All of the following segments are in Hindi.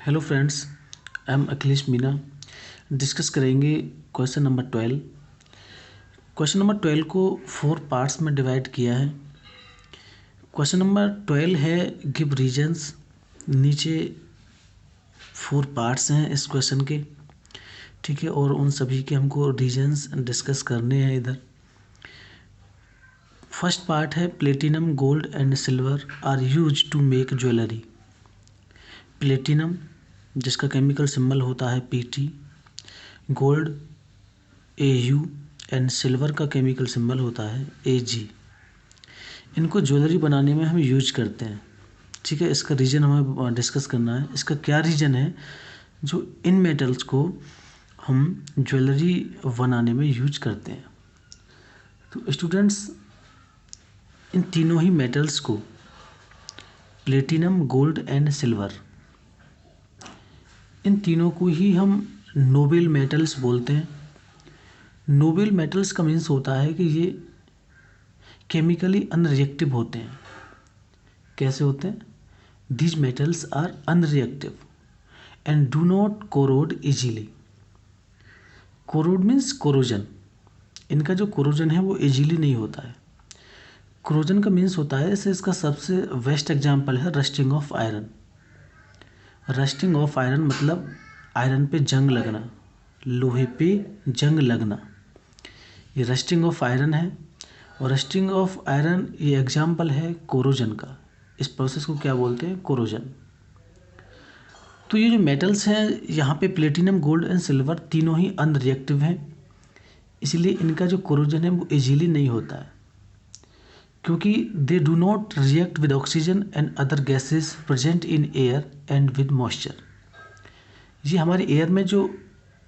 Hello friends, I am Akhilesh Meena. Discuss करेंगे क्वेश्चन नंबर 12। क्वेश्चन नंबर 12 को 4 पार्ट्स में डिवाइड किया है। क्वेश्चन नंबर 12 है गिव रीजन्स। नीचे 4 पार्ट्स हैं इस क्वेश्चन के, ठीक है, और उन सभी के हमको रीजन्स डिस्कस करने हैं इधर। फर्स्ट पार्ट है platinum, gold and silver are use to make jewellery. Platinum जिसका केमिकल सिंबल होता है Pt, gold Au and silver का केमिकल सिंबल होता है Ag। इनको ज्वेलरी बनाने में हम यूज करते हैं, ठीक है। इसका रीजन हमें डिस्कस करना है। इसका क्या रीजन है जो इन मेटल्स को हम ज्वेलरी बनाने में यूज करते हैं। तो स्टूडेंट्स, इन तीनों ही मेटल्स को, प्लेटिनम, गोल्ड एंड सिल्वर, इन तीनों को ही हम नोबेल मेटल्स बोलते हैं। नोबेल मेटल्स का मीन्स होता है कि ये केमिकली अनरिएक्टिव होते हैं। कैसे होते हैं? These metals are unreactive and do not corrode easily. Corrode means corrosion. इनका जो कोरोजन है वो इजीली नहीं होता है। कोरोजन का मीन्स होता है, जैसे इसका सबसे बेस्ट एग्जाम्पल है rusting of iron. Rusting of iron मतलब आयरन पे जंग लगना, लोहे पे जंग लगना, ये रस्टिंग ऑफ आयरन है। और रस्टिंग ऑफ आयरन ये एग्जाम्पल है कोरोजन का। इस प्रोसेस को क्या बोलते हैं? कोरोजन। तो ये जो मेटल्स हैं यहाँ पे प्लेटिनम, गोल्ड एंड सिल्वर तीनों ही अनरिएक्टिव हैं, इसलिए इनका जो कोरोजन है वो इजीली नहीं होता है, क्योंकि they do not react with oxygen and other gases present in air and with moisture. ये हमारे एयर में जो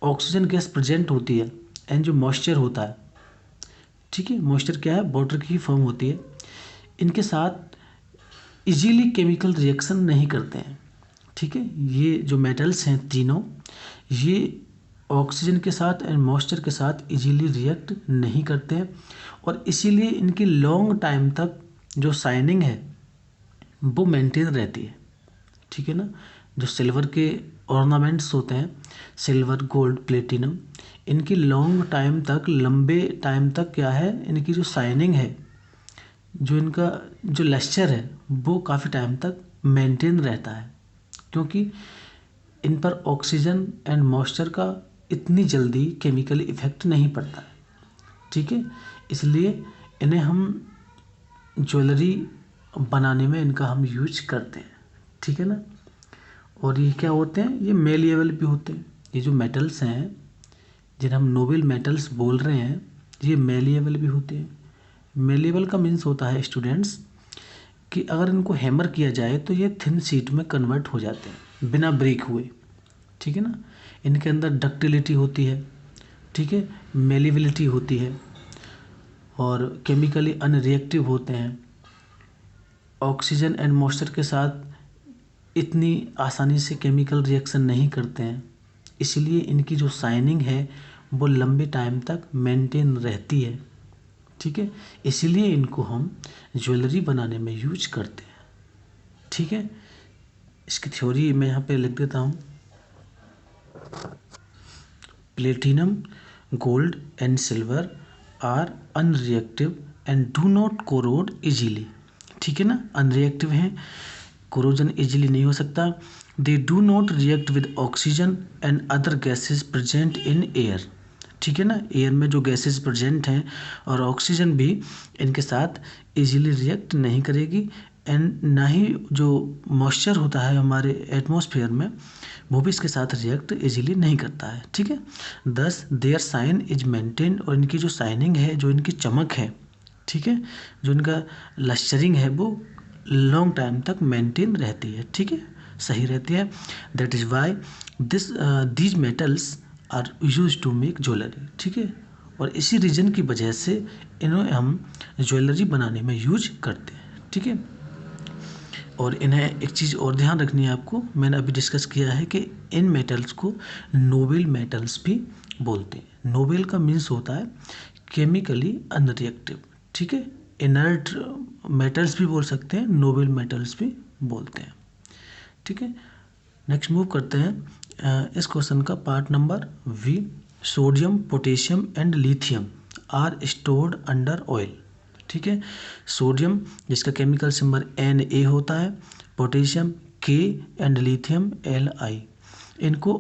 ऑक्सीजन गैस प्रेजेंट होती है एंड जो मॉइस्चर होता है, ठीक है, मॉइस्चर क्या है? वाटर की फॉर्म होती है। इनके साथ इजीली केमिकल रिएक्शन नहीं करते हैं, ठीक है। ये जो मेटल्स हैं तीनों, ये ऑक्सीजन के साथ एंड मॉइस्चर के साथ इजीली रिएक्ट नहीं करते हैं, और इसीलिए इनकी लॉन्ग टाइम तक जो शाइनिंग है वो मेंटेन रहती है, ठीक है ना। जो सिल्वर के ऑर्नामेंट्स होते हैं, सिल्वर, गोल्ड, प्लेटिनम, इनकी लॉन्ग टाइम तक, लंबे टाइम तक क्या है, इनकी जो शाइनिंग है, जो इनका जो लस्टर है वो काफ़ी टाइम तक मेंटेन रहता है, क्योंकि इन पर ऑक्सीजन एंड मॉइस्चर का इतनी जल्दी केमिकल इफेक्ट नहीं पड़ता है, ठीक है। इसलिए इन्हें हम ज्वेलरी बनाने में इनका हम यूज करते हैं, ठीक है ना। और ये क्या होते हैं? ये मेलिएबल भी होते हैं। ये जो मेटल्स हैं जिन्हें हम नोबेल मेटल्स बोल रहे हैं, ये मेलिएबल भी होते हैं। मेलिएबल का मीन्स होता है स्टूडेंट्स कि अगर इनको हैमर किया जाए तो ये थिन शीट में कन्वर्ट हो जाते हैं बिना ब्रेक हुए, ठीक है ना। इनके अंदर डक्टिलिटी होती है, ठीक है, मेलिएबिलिटी होती है, और केमिकली अनरिएक्टिव होते हैं। ऑक्सीजन एंड मॉइस्चर के साथ इतनी आसानी से केमिकल रिएक्शन नहीं करते हैं, इसलिए इनकी जो शाइनिंग है वो लंबे टाइम तक मेंटेन रहती है, ठीक है। इसीलिए इनको हम ज्वेलरी बनाने में यूज करते हैं, ठीक है। इसकी थ्योरी मैं यहाँ पे लिख देता हूँ। Platinum, gold and silver are unreactive and do not corrode easily, ठीक है ना। अनरिएक्टिव हैं, कोरोजन इजीली नहीं हो सकता। They do not react with oxygen and other gases present in air, ठीक है ना। एयर में जो गैसेस प्रेजेंट हैं और ऑक्सीजन भी इनके साथ इजीली रिएक्ट नहीं करेगी, एंड ना ही जो मॉइस्चर होता है हमारे एटमॉस्फेयर में वो भी इसके साथ रिएक्ट इजीली नहीं करता है, ठीक है। दस देयर साइन इज मेंटेन, और इनकी जो साइनिंग है, जो इनकी चमक है, ठीक है, जो इनका लस्चरिंग है वो लॉन्ग टाइम तक मेंटेन रहती है, ठीक है, सही रहती है। That is why these metals are use to make jewellery, ठीक है। और इसी रीजन की वजह से इन्हें हम ज्वेलरी बनाने में यूज करते हैं, ठीक है। और इन्हें एक चीज़ और ध्यान रखनी है आपको, मैंने अभी डिस्कस किया है कि इन मेटल्स को नोबेल मेटल्स भी बोलते हैं। नोबेल का मीन्स होता है केमिकली अनरिएक्टिव, ठीक है। इनर्ट मेटल्स भी बोल सकते हैं, नोबेल मेटल्स भी बोलते हैं, ठीक है। नेक्स्ट मूव करते हैं इस क्वेश्चन का part number V. Sodium, potassium and lithium are stored under oil. ठीक है, सोडियम जिसका केमिकल सिंबल Na होता है, potassium K and lithium Li, इनको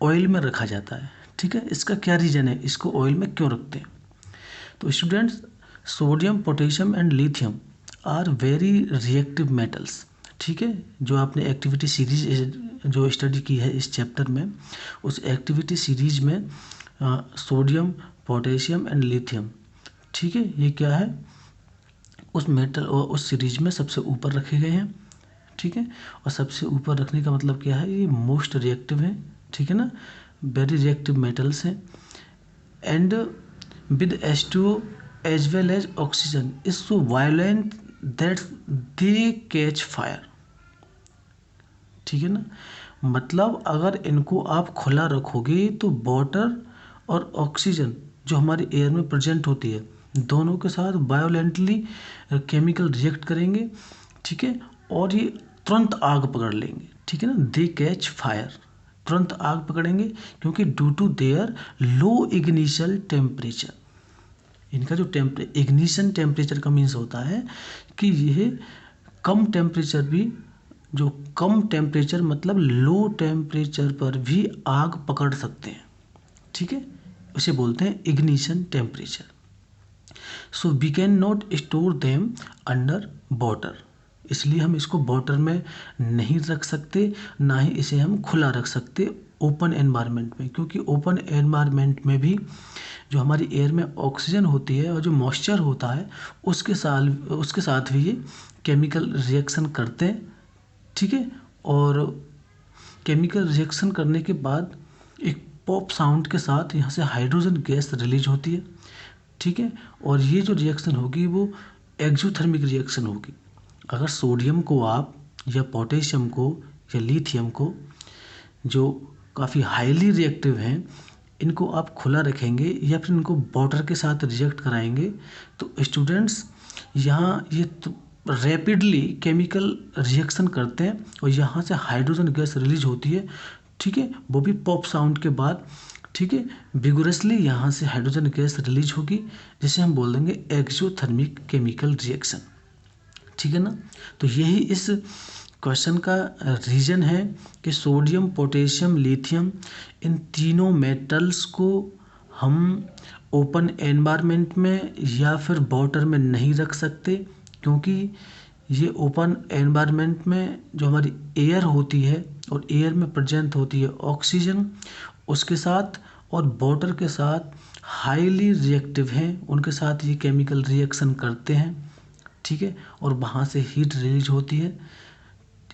ऑयल में रखा जाता है। ठीक है, इसका क्या रीज़न है, इसको ऑयल में क्यों रखते हैं? तो students, sodium, potassium and lithium are very reactive metals. ठीक है, जो आपने एक्टिविटी सीरीज जो स्टडी की है इस चैप्टर में, उस एक्टिविटी सीरीज में सोडियम, पोटेशियम एंड लिथियम, ठीक है, ये क्या है, उस मेटल और उस सीरीज में सबसे ऊपर रखे गए हैं। ठीक है, और सबसे ऊपर रखने का मतलब क्या है, ये मोस्ट रिएक्टिव है। ठीक है ना, वेरी रिएक्टिव मेटल्स हैं। And with H2O as well as oxygen is so violent that they catch fire. ठीक है ना, मतलब अगर इनको आप खुला रखोगे तो वाटर और ऑक्सीजन जो हमारे एयर में प्रेजेंट होती है, दोनों के साथ वायोलेंटली केमिकल रिएक्ट करेंगे। ठीक है, और ये तुरंत आग पकड़ लेंगे। ठीक है ना, दे कैच फायर, तुरंत आग पकड़ेंगे, क्योंकि due to their low ignition temperature. इनका जो इग्निशन टेम्परेचर का मीन्स होता है कि यह कम टेम्परेचर भी, जो कम टेम्परेचर मतलब लो टेम्परेचर पर भी आग पकड़ सकते हैं। ठीक है, उसे बोलते हैं ignition temperature. So we can not store them under water, इसलिए हम इसको वाटर में नहीं रख सकते, ना ही इसे हम खुला रख सकते ओपन एनवायरनमेंट में, क्योंकि ओपन एनवायरनमेंट में भी जो हमारी एयर में ऑक्सीजन होती है और जो मॉइस्चर होता है उसके साथ भी ये केमिकल रिएक्शन करते हैं। ठीक है, और केमिकल रिएक्शन करने के बाद एक पॉप साउंड के साथ यहाँ से हाइड्रोजन गैस रिलीज होती है। ठीक है, और ये जो रिएक्शन होगी वो एक्सोथर्मिक रिएक्शन होगी। अगर सोडियम को आप या पोटेशियम को या लिथियम को, जो काफ़ी हाईली रिएक्टिव हैं, इनको आप खुला रखेंगे या फिर इनको वाटर के साथ रिएक्ट कराएंगे, तो स्टूडेंट्स यहाँ ये रैपिडली केमिकल रिएक्शन करते हैं और यहाँ से हाइड्रोजन गैस रिलीज होती है। ठीक है, वो भी पॉप साउंड के बाद। ठीक है, विगोरसली यहाँ से हाइड्रोजन गैस रिलीज होगी, जिसे हम बोल देंगे एक्सोथर्मिक केमिकल रिएक्शन। ठीक है ना, तो यही इस क्वेश्चन का रीज़न है कि सोडियम, पोटेशियम, लिथियम, इन तीनों मेटल्स को हम ओपन एनवायरनमेंट में या फिर वाटर में नहीं रख सकते, क्योंकि ये ओपन एनवायरनमेंट में जो हमारी एयर होती है और एयर में प्रेजेंट होती है ऑक्सीजन, उसके साथ और वाटर के साथ हाईली रिएक्टिव हैं, उनके साथ ये केमिकल रिएक्शन करते हैं। ठीक है, और वहाँ से हीट रिलीज होती है,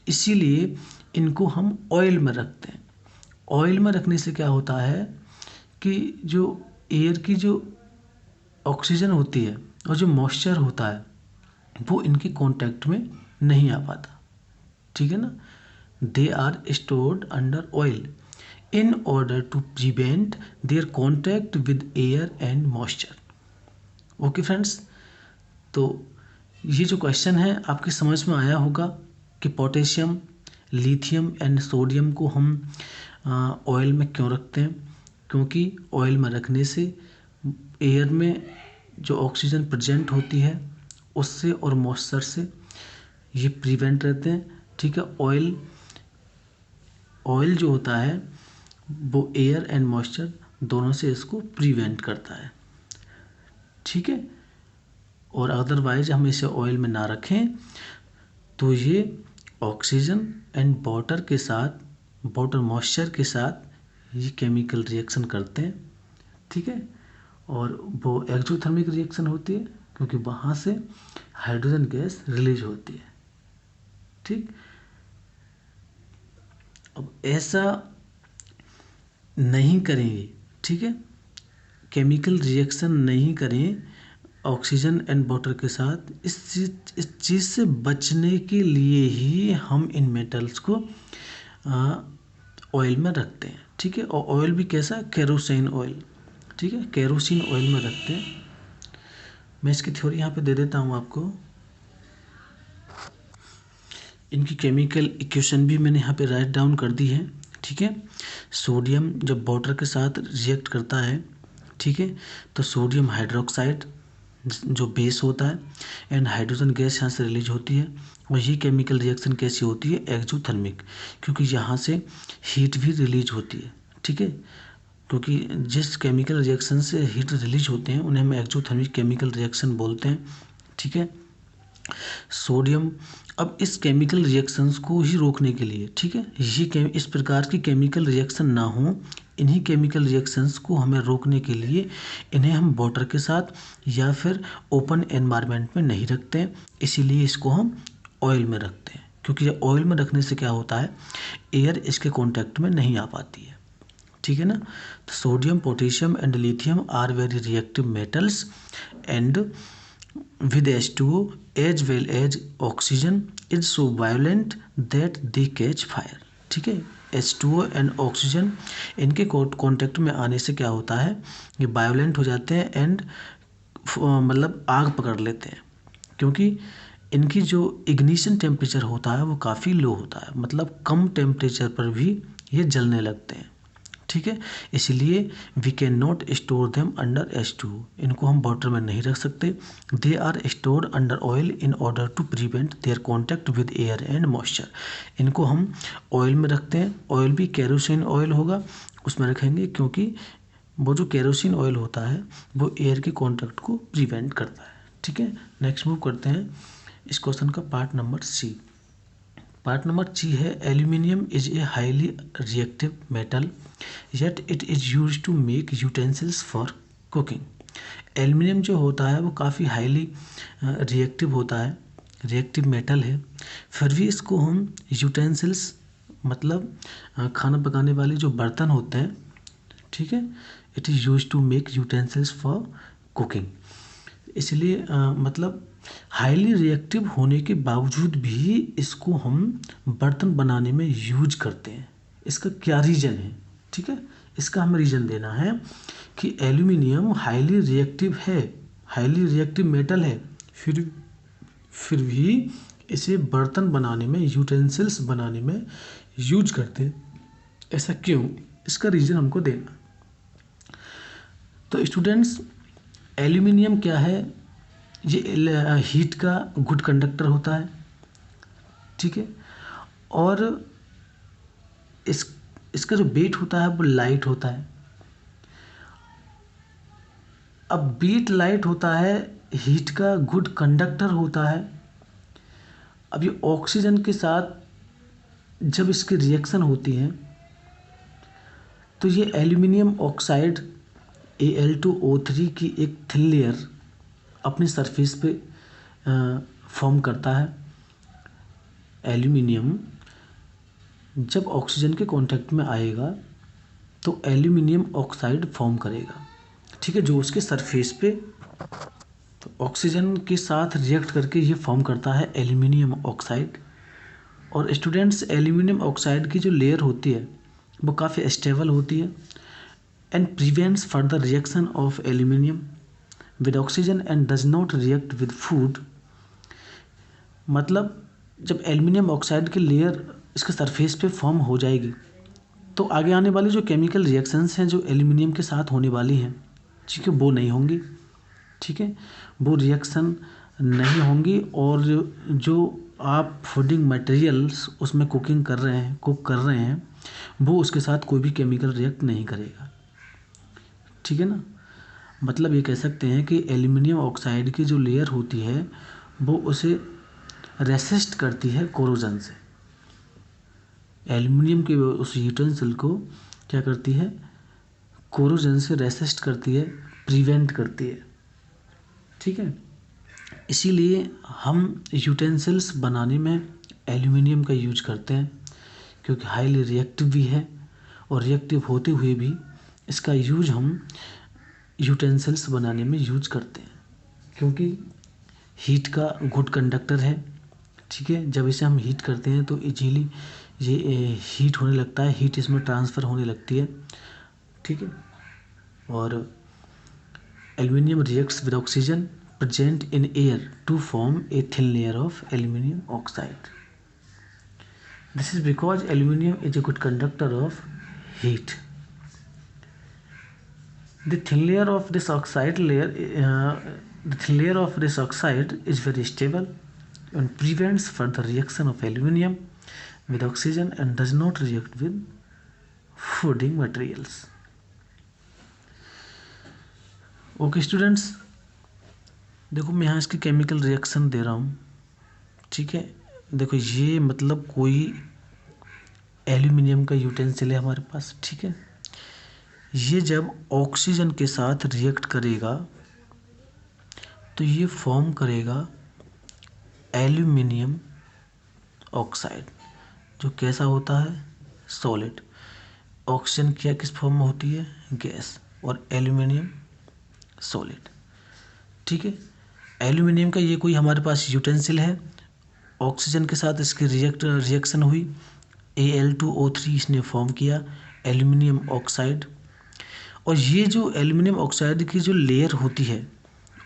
इसीलिए इनको हम ऑयल में रखते हैं। ऑयल में रखने से क्या होता है कि जो एयर की जो ऑक्सीजन होती है और जो मॉइस्चर होता है वो इनके कांटेक्ट में नहीं आ पाता। ठीक है ना, they are stored under oil in order to prevent their contact with air and moisture. Okay friends, तो ये जो क्वेश्चन है आपकी समझ में आया होगा कि पोटेशियम, लिथियम एंड सोडियम को हम ऑयल में क्यों रखते हैं, क्योंकि ऑयल में रखने से एयर में जो ऑक्सीजन प्रेजेंट होती है उससे और मॉइस्चर से ये प्रिवेंट रहते हैं। ठीक है, ऑयल जो होता है वो एयर एंड मॉइस्चर दोनों से इसको प्रिवेंट करता है। ठीक है, और अदरवाइज हम इसे ऑयल में ना रखें तो ये ऑक्सीजन एंड वाटर के साथ, वाटर मॉइस्चर के साथ ये केमिकल रिएक्शन करते हैं। ठीक है, और वो एक्सोथर्मिक रिएक्शन होती है, क्योंकि वहाँ से हाइड्रोजन गैस रिलीज होती है। ठीक, अब ऐसा नहीं करेंगे। ठीक है, केमिकल रिएक्शन नहीं करें ऑक्सीजन एंड वाटर के साथ। इस चीज़ से बचने के लिए ही हम इन मेटल्स को ऑयल में रखते हैं। ठीक है, और ऑयल भी कैसा, केरोसिन ऑयल। ठीक है, केरोसिन ऑयल में रखते हैं। मैं इसकी थ्योरी यहाँ पे दे देता हूँ आपको। इनकी केमिकल इक्वेशन भी मैंने यहाँ पे राइट डाउन कर दी है, ठीक है। सोडियम जब वाटर के साथ रिएक्ट करता है, ठीक है, तो सोडियम हाइड्रोक्साइड जो बेस होता है एंड हाइड्रोजन गैस यहाँ से रिलीज होती है। और ये केमिकल रिएक्शन कैसी होती है, एक्सोथर्मिक, क्योंकि यहाँ से हीट भी रिलीज होती है, ठीक है। क्योंकि जिस केमिकल रिएक्शन से हीट रिलीज होते हैं उन्हें हम एक्सोथर्मिक केमिकल रिएक्शन बोलते हैं, ठीक है। सोडियम, अब इस केमिकल रिएक्शंस को ही रोकने के लिए, ठीक है, ये इस प्रकार की केमिकल रिएक्शन ना हो, इन्हीं केमिकल रिएक्शंस को हमें रोकने के लिए इन्हें हम वाटर के साथ या फिर ओपन एनवायरनमेंट में नहीं रखते हैं, इसीलिए इसको हम ऑयल में रखते हैं। क्योंकि ऑयल में रखने से क्या होता है, एयर इसके कॉन्टैक्ट में नहीं आ पाती है, ठीक है ना। तो sodium, potassium and lithium are very reactive metals and with H2O as well as oxygen is so violent that they catch fire, ठीक है। H2O एंड ऑक्सीजन इनके कॉन्टेक्ट में आने से क्या होता है, ये वायोलेंट हो जाते हैं एंड मतलब आग पकड़ लेते हैं, क्योंकि इनकी जो इग्निशन टेम्परेचर होता है वो काफ़ी लो होता है, मतलब कम टेम्परेचर पर भी ये जलने लगते हैं, ठीक है। इसलिए we can not store them under H2O, इनको हम वाटर में नहीं रख सकते। They are store under oil in order to prevent their contact with air and moisture, इनको हम ऑयल में रखते हैं। ऑयल भी केरोसिन ऑयल होगा उसमें रखेंगे, क्योंकि वो जो केरोसिन ऑयल होता है वो एयर के कॉन्टैक्ट को प्रिवेंट करता है, ठीक है। नेक्स्ट मूव करते हैं इस क्वेश्चन का part number C. Part number C है aluminium is a highly reactive metal yet it is use to make utensils for cooking. Aluminium जो होता है वो काफ़ी हाईली रिएक्टिव होता है, रिएक्टिव मेटल है, फिर भी इसको हम यूटेंसिल्स मतलब खाना पकाने वाले जो बर्तन होते हैं, ठीक है, it is use to make utensils for cooking. इसलिए मतलब हाईली रिएक्टिव होने के बावजूद भी इसको हम बर्तन बनाने में यूज करते हैं। इसका क्या रीज़न है, ठीक है, इसका हमें रीज़न देना है कि एल्यूमिनियम हाईली रिएक्टिव है, हाईली रिएक्टिव मेटल है, फिर भी इसे बर्तन बनाने में, यूटेंसिल्स बनाने में यूज करते हैं। ऐसा क्यों, इसका रीज़न हमको देना। तो स्टूडेंट्स, एल्यूमिनियम क्या है, ये हीट का गुड कंडक्टर होता है, ठीक है, और इसका जो वेट होता है वो लाइट होता है। अब वेट लाइट होता है, हीट का गुड कंडक्टर होता है। अब ये ऑक्सीजन के साथ जब इसकी रिएक्शन होती है तो ये एल्यूमिनियम ऑक्साइड Al2O3 की एक थिन लेयर अपनी सरफेस पे फॉर्म करता है। एल्यूमिनियम जब ऑक्सीजन के कांटेक्ट में आएगा तो एल्यूमिनियम ऑक्साइड फॉर्म करेगा, ठीक है, जो उसके सरफेस पे तो ऑक्सीजन के साथ रिएक्ट करके ये फॉर्म करता है एल्यूमिनियम ऑक्साइड। और स्टूडेंट्स, एल्यूमिनियम ऑक्साइड की जो लेयर होती है वो काफ़ी स्टेबल होती है and prevents further reaction of aluminium with oxygen and does not react with food. मतलब जब एल्यूमिनियम ऑक्साइड की लेयर इसके सरफेस पे फॉर्म हो जाएगी तो आगे आने वाली जो केमिकल रिएक्शंस हैं जो एल्यूमिनियम के साथ होने वाली हैं, ठीक है, वो नहीं होंगी, ठीक है, वो रिएक्शन नहीं होंगी। और जो आप फूडिंग मटेरियल्स उसमें कुक कर रहे हैं वो उसके साथ कोई भी केमिकल रिएक्ट नहीं करेगा, ठीक है ना। मतलब ये कह सकते हैं कि एल्यूमिनियम ऑक्साइड की जो लेयर होती है वो उसे रेसिस्ट करती है कोरोजन से। एल्यूमिनियम के उस यूटेंसिल को क्या करती है, कोरोजन से रेसिस्ट करती है, प्रिवेंट करती है, ठीक है। इसीलिए हम यूटेंसिल्स बनाने में एल्यूमिनियम का यूज करते हैं, क्योंकि हाईली रिएक्टिव भी है और रिएक्टिव होते हुए भी इसका यूज हम यूटेंसिल्स बनाने में यूज करते हैं, क्योंकि हीट का गुड कंडक्टर है, ठीक है। जब इसे हम हीट करते हैं तो इजीली ये हीट होने लगता है, हीट इसमें ट्रांसफ़र होने लगती है, ठीक है। और aluminium reacts with oxygen present in air to form a thin layer of aluminium oxide. This is because aluminum is a good conductor of heat. The thin layer of this oxide is very stable and prevents further reaction of aluminum with oxygen and does not react with fooding materials. Okay students, देखो मैं यहाँ इसकी केमिकल रिएक्शन दे रहा हूँ, ठीक है। देखो ये मतलब कोई एल्यूमिनियम का यूटेंसिल है हमारे पास, ठीक है। ये जब ऑक्सीजन के साथ रिएक्ट करेगा तो ये फॉर्म करेगा एल्यूमिनियम ऑक्साइड, जो कैसा होता है, सॉलिड। ऑक्सीजन क्या किस फॉर्म में होती है, गैस, और एल्यूमिनियम सॉलिड, ठीक है। एल्यूमिनियम का ये कोई हमारे पास यूटेंसिल है, ऑक्सीजन के साथ इसकी रिएक्शन हुई, Al2O3 इसने फॉर्म किया एल्यूमिनियम ऑक्साइड। और ये जो एल्यूमिनियम ऑक्साइड की जो लेयर होती है,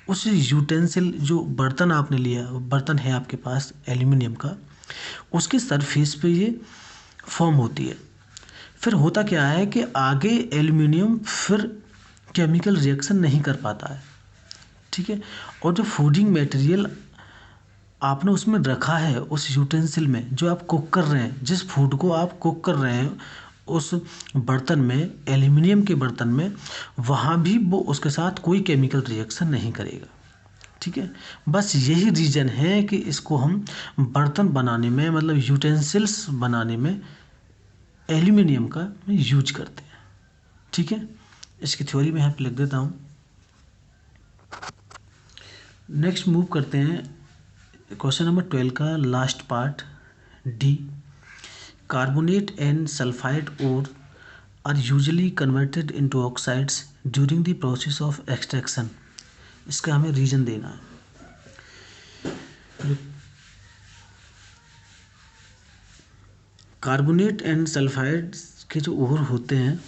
उस यूटेंसिल, जो बर्तन आपने लिया, बर्तन है आपके पास एल्यूमिनियम का, उसके सरफेस पे ये फॉर्म होती है। फिर होता क्या है कि आगे एल्यूमिनियम फिर केमिकल रिएक्शन नहीं कर पाता है, ठीक है। और जो फूडिंग मटेरियल आपने उसमें रखा है, उस यूटेंसिल में जो आप कुक कर रहे हैं, जिस फूड को आप कुक कर रहे हैं उस बर्तन में, एल्यूमिनियम के बर्तन में, वहाँ भी वो उसके साथ कोई केमिकल रिएक्शन नहीं करेगा, ठीक है। बस यही रीज़न है कि इसको हम बर्तन बनाने में, मतलब यूटेंसिल्स बनाने में एल्यूमिनियम का यूज करते हैं, ठीक है। इसकी थ्योरी में यहाँ पे लिख देता हूँ। नेक्स्ट मूव करते हैं क्वेश्चन नंबर 12 का last part, D. Carbonate and sulphide ore are usually converted into oxides during the process of extraction. इसका हमें रीजन देना है। कार्बोनेट एंड सल्फाइड के जो ओर होते हैं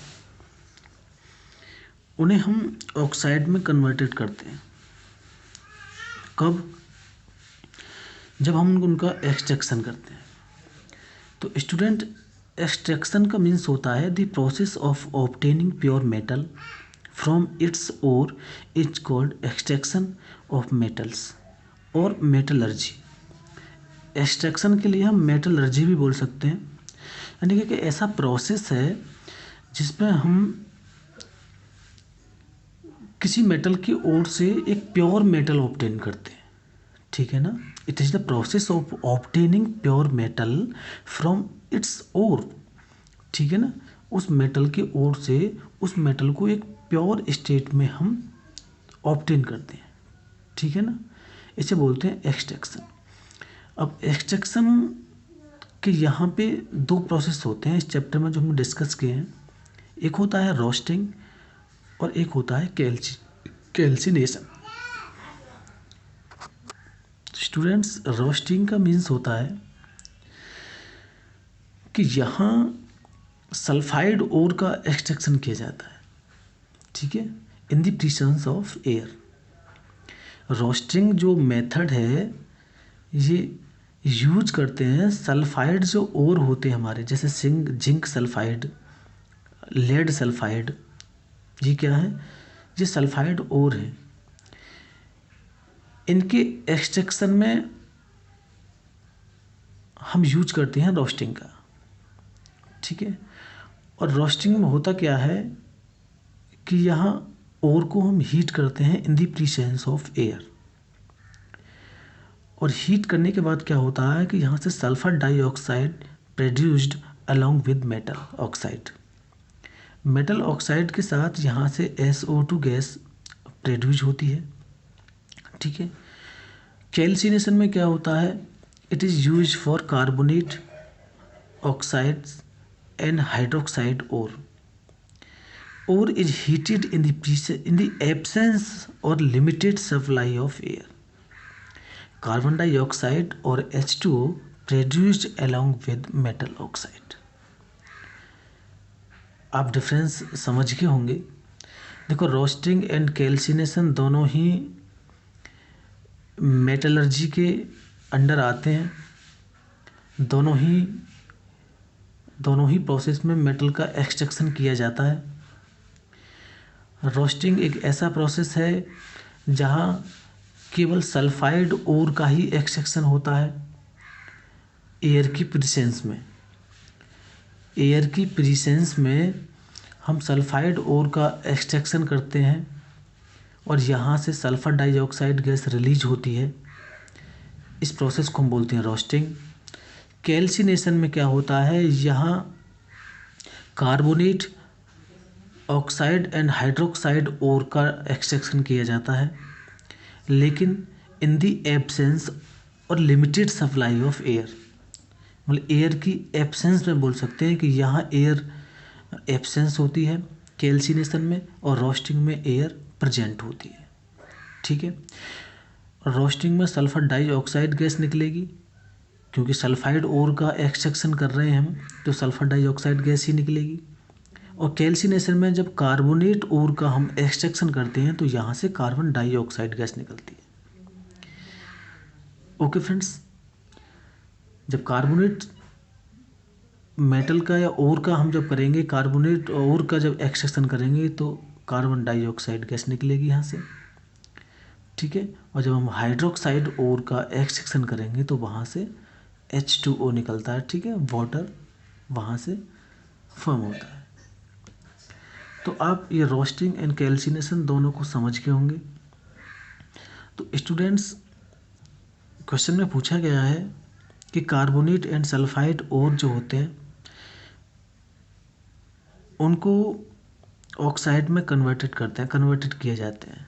उन्हें हम ऑक्साइड में कन्वर्टेड करते हैं। कब? जब हम उनका एक्सट्रैक्शन करते हैं। तो स्टूडेंट, एक्सट्रैक्शन का मीन्स होता है the process of obtaining pure metal from its ore is called extraction of metals or metallurgy. Extraction के लिए हम मेटलर्जी भी बोल सकते हैं, यानी कि ऐसा प्रोसेस है जिसमें हम किसी मेटल की ओर से एक प्योर मेटल ऑब्टेन करते हैं, ठीक है ना। It is the process of obtaining pure metal from its ore, ठीक है ना। उस मेटल की ओर से उस मेटल को एक प्योर स्टेट में हम ऑब्टेन करते हैं, ठीक है ना। इसे बोलते हैं एक्सट्रैक्शन। अब एक्सट्रैक्शन के यहाँ पे दो प्रोसेस होते हैं इस चैप्टर में जो हम डिस्कस किए हैं। एक होता है रोस्टिंग और एक होता है कैल्सिनेशन। स्टूडेंट्स, रोस्टिंग का मीन्स होता है कि यहाँ सल्फाइड ओर का एक्सट्रैक्शन किया जाता है, ठीक है, in the presence of air. Roasting जो मेथड है ये यूज करते हैं सल्फाइड जो ओर होते हैं हमारे, जैसे जिंक सल्फाइड, लेड सल्फाइड, ये क्या है, ये सल्फाइड ओर है। इनके एक्सट्रैक्शन में हम यूज करते हैं रोस्टिंग का, ठीक है। और रोस्टिंग में होता क्या है कि यहाँ ओर को हम हीट करते हैं in the presence of air. और हीट करने के बाद क्या होता है कि यहाँ से sulphur dioxide produced along with metal oxide. Metal oxide के साथ यहाँ से SO2 गैस प्रोड्यूस होती है, ठीक है। कैल्सिनेशन में क्या होता है, it is use for carbonate oxides and hydroxide ore is heated in the absence or limited supply of air. Carbon dioxide और H2O produced along with metal oxide. आप डिफरेंस समझ गए होंगे। देखो, रोस्टिंग एंड कैल्सिनेशन दोनों ही मेटलर्जी के अंडर आते हैं, दोनों ही दोनों ही प्रोसेस में मेटल का एक्सट्रैक्शन किया जाता है। रोस्टिंग एक ऐसा प्रोसेस है जहाँ केवल सल्फाइड ओर का ही एक्सट्रैक्शन होता है एयर की प्रेजेंस में। एयर की प्रेजेंस में हम सल्फाइड ओर का एक्सट्रैक्शन करते हैं और यहाँ से सल्फर डाइऑक्साइड गैस रिलीज होती है। इस प्रोसेस को हम बोलते हैं रोस्टिंग। कैल्सिनेशन में क्या होता है, यहाँ कार्बोनेट, ऑक्साइड एंड हाइड्रोक्साइड ओर का एक्सट्रैक्शन किया जाता है, लेकिन इन the absence or limited supply of air. मतलब एयर की एब्सेंस में बोल सकते हैं कि यहाँ एयर एब्सेंस होती है कैल्सिनेशन में, और रोस्टिंग में एयर प्रेजेंट होती है। ठीक है, रोस्टिंग में सल्फर डाइऑक्साइड गैस निकलेगी, क्योंकि सल्फाइड ओर का एक्सट्रैक्शन कर रहे हैं हम, तो सल्फर डाइऑक्साइड गैस ही निकलेगी। और कैल्सिनेशन में जब कार्बोनेट ओर का हम एक्सट्रैक्शन करते हैं तो यहाँ से कार्बन डाइऑक्साइड गैस निकलती है। ओके फ्रेंड्स, जब कार्बोनेट मेटल का या ओर का हम जब करेंगे, कार्बोनेट ओर का जब एक्सट्रैक्शन करेंगे तो कार्बन डाइऑक्साइड गैस निकलेगी यहाँ से। ठीक है, और जब हम हाइड्रोक्साइड ओर का एक्सट्रैक्शन करेंगे तो वहाँ से H2O निकलता है। ठीक है, वाटर वहाँ से फॉर्म होता है। तो आप ये रोस्टिंग एंड कैल्सिनेशन दोनों को समझ गए होंगे। तो स्टूडेंट्स, क्वेश्चन में पूछा गया है कि कार्बोनेट एंड सल्फाइड ओर जो होते हैं उनको ऑक्साइड में कन्वर्टेड किए जाते हैं।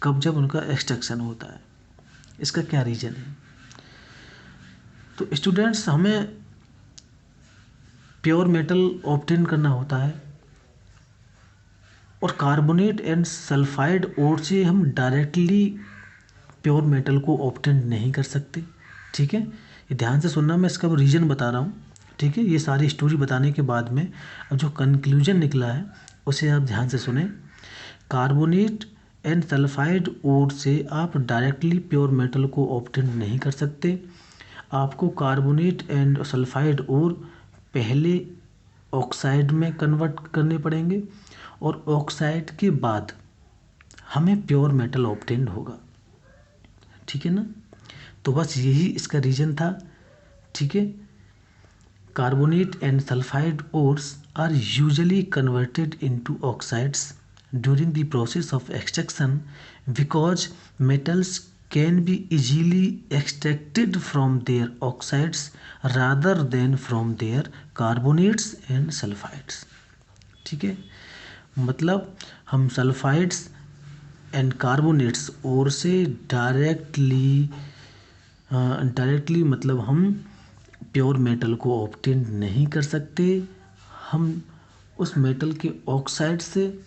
कब? जब उनका एक्सट्रैक्शन होता है। इसका क्या रीज़न है? तो स्टूडेंट्स, हमें प्योर मेटल ऑब्टेन करना होता है और कार्बोनेट एंड सल्फाइड ओर से हम डायरेक्टली प्योर मेटल को ऑब्टेन नहीं कर सकते। ठीक है, ये ध्यान से सुनना, मैं इसका रीज़न बता रहा हूँ। ठीक है, ये सारी स्टोरी बताने के बाद में अब जो कंक्लूजन निकला है उसे आप ध्यान से सुने। कार्बोनेट एंड सल्फाइड ओर से आप डायरेक्टली प्योर मेटल को ऑब्टेन नहीं कर सकते। आपको कार्बोनेट एंड सल्फाइड ओर पहले ऑक्साइड में कन्वर्ट करने पड़ेंगे और ऑक्साइड के बाद हमें प्योर मेटल ऑब्टेन होगा। ठीक है ना, तो बस यही इसका रीज़न था। ठीक है, carbonate and sulphide ores are usually converted into oxides during the process of extraction because metals can be easily extracted from their oxides rather than from their carbonates and sulfides। ठीक है, मतलब हम सल्फाइड्स एंड कार्बोनेट्स ओर से डायरेक्टली मतलब हम प्योर मेटल को ऑब्टेन नहीं कर सकते। हम उस मेटल के ऑक्साइड से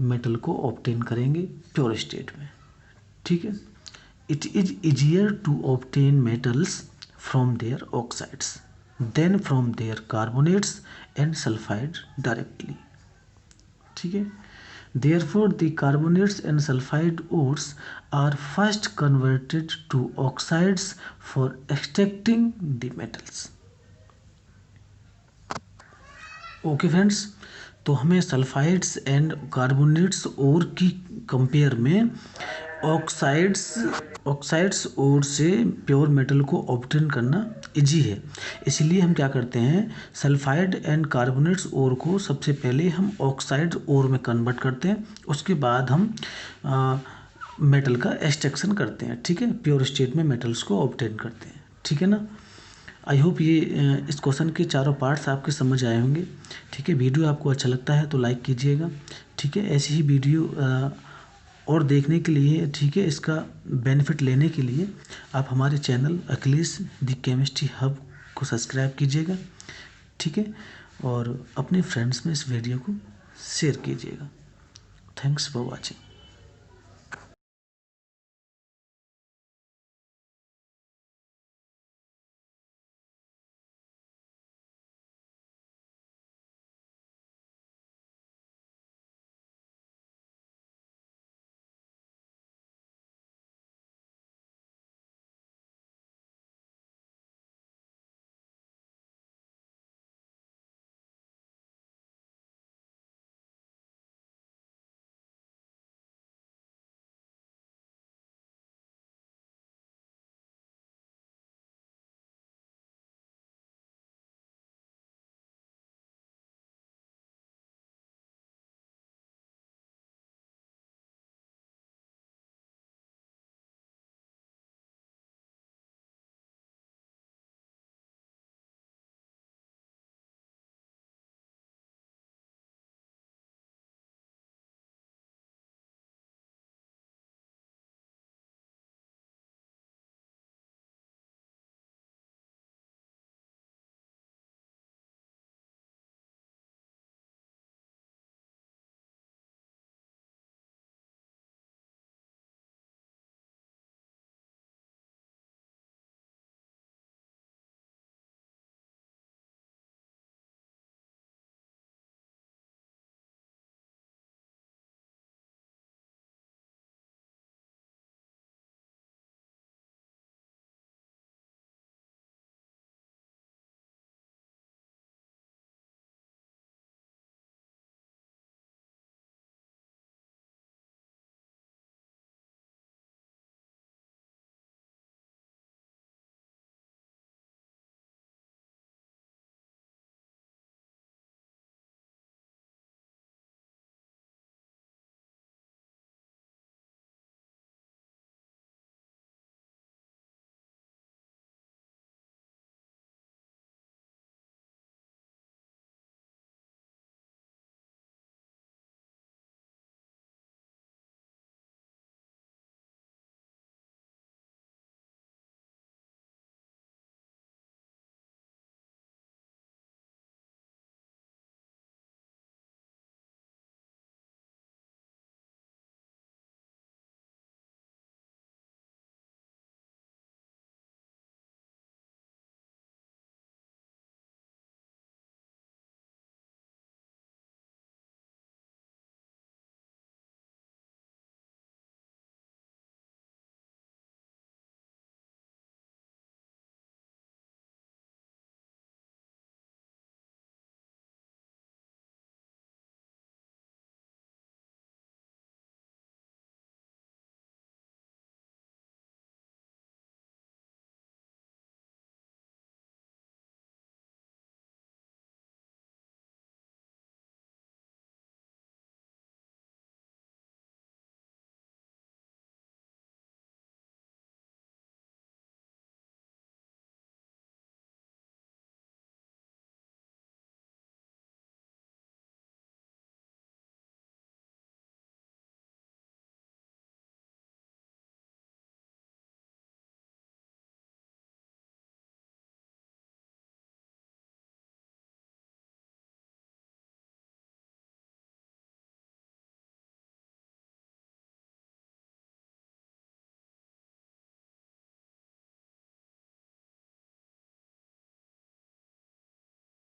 मेटल को ऑब्टेन करेंगे प्योर स्टेट में। ठीक है, it is easier to obtain metals from their oxides than from their carbonates and sulphide directly. ठीक है, therefore the carbonates and sulphide ores are first converted to oxides for extracting the metals. Okay friends, तो हमें सल्फाइड्स एंड कार्बोनेट्स ओर की कंपेयर में ऑक्साइड्स ओर से प्योर मेटल को ऑब्टेन करना इजी है। इसलिए हम क्या करते हैं, सल्फाइड एंड कार्बोनेट्स ओर को सबसे पहले हम ऑक्साइड ओर में कन्वर्ट करते हैं, उसके बाद हम मेटल का एक्सट्रैक्शन करते हैं। ठीक है, प्योर स्टेट में मेटल्स को ऑब्टेन करते हैं। ठीक है ना, आई होप ये इस क्वेश्चन के चारों पार्ट्स आपके समझ आए होंगे। ठीक है, वीडियो आपको अच्छा लगता है तो लाइक कीजिएगा। ठीक है, ऐसी ही वीडियो और देखने के लिए, ठीक है, इसका बेनिफिट लेने के लिए आप हमारे channel Akhilesh the chemistry hub को सब्सक्राइब कीजिएगा। ठीक है, और अपने फ्रेंड्स में इस वीडियो को शेयर कीजिएगा। Thanks for watching.